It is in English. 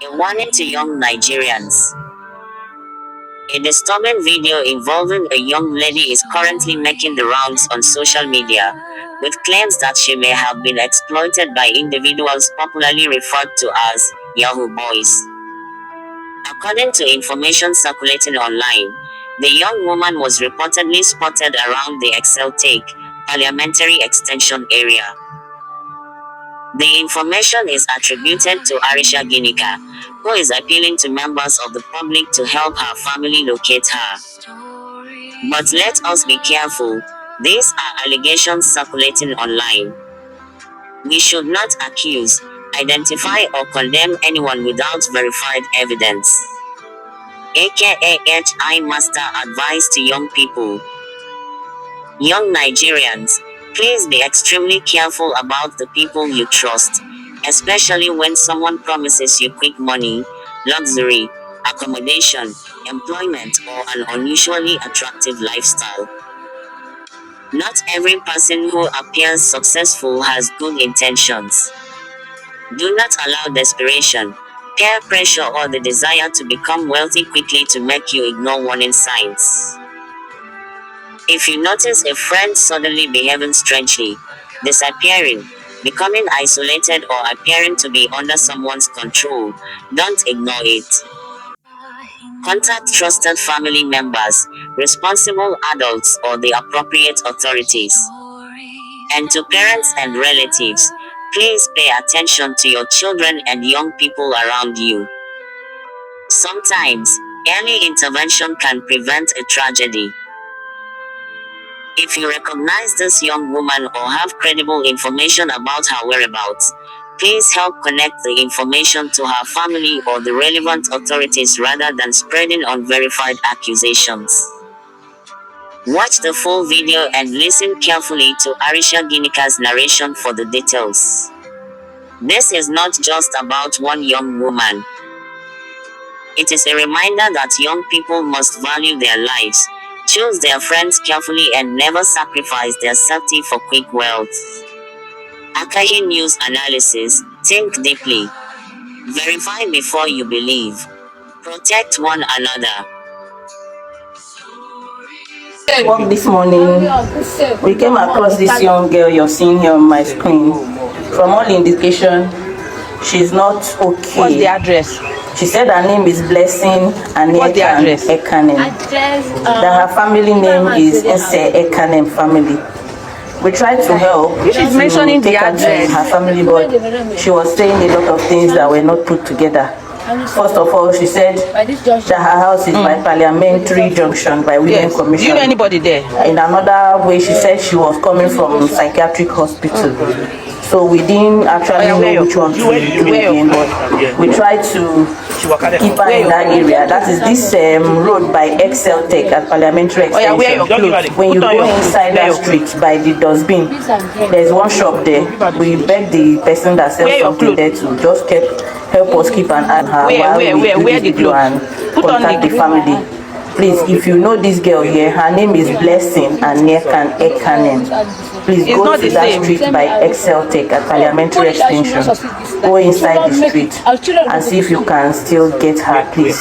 A warning to young Nigerians. A disturbing video involving a young lady is currently making the rounds on social media, with claims that she may have been exploited by individuals popularly referred to as Yahoo boys. According to information circulating online, the young woman was reportedly spotted around the Tech Parliamentary Extension area. The information is attributed to Arisha Ginika, who is appealing to members of the public to help her family locate her. But let us be careful, these are allegations circulating online. We should not accuse, identify or condemn anyone without verified evidence. Akahi Master advice to young people. Young Nigerians, please be extremely careful about the people you trust, especially when someone promises you quick money, luxury, accommodation, employment, or an unusually attractive lifestyle. Not every person who appears successful has good intentions. Do not allow desperation, peer pressure, or the desire to become wealthy quickly to make you ignore warning signs. If you notice a friend suddenly behaving strangely, disappearing, becoming isolated, or appearing to be under someone's control, don't ignore it. Contact trusted family members, responsible adults, or the appropriate authorities. And to parents and relatives, please pay attention to your children and young people around you. Sometimes, early intervention can prevent a tragedy. If you recognize this young woman or have credible information about her whereabouts, please help connect the information to her family or the relevant authorities rather than spreading unverified accusations. Watch the full video and listen carefully to Arisha Ginika's narration for the details. This is not just about one young woman. It is a reminder that young people must value their lives, choose their friends carefully, and never sacrifice their safety for quick wealth. Akahi News Analysis. Think deeply. Verify before you believe. Protect one another. Work this morning, we came across this young girl you're seeing here on my screen. From all indication, she's not okay. What's the address? She said her name is Blessing and What's the address? Ekanem. That her family name is Ese Ekanem family. We tried to help. She's mentioning the address. Her family, but she was saying a lot of things that were not put together. First of all, she said that her house is by Parliamentary Junction, by Women Commission. Do you know anybody there? In another way, she said she was coming from psychiatric hospital. So we didn't actually know which one to do again, but we tried to keep her in that area. That is this road by Tech at Parliamentary Extension. When you go inside that street by the dustbin, there's one shop there. We begged the person that sells something there to just help us keep an eye on her while we do this video and contact the family. Please, if you know this girl here, her name is Blessing and Ekanen. Please go to that street by Tech at Parliamentary Extension. Go inside the street and see if you can still get her, please.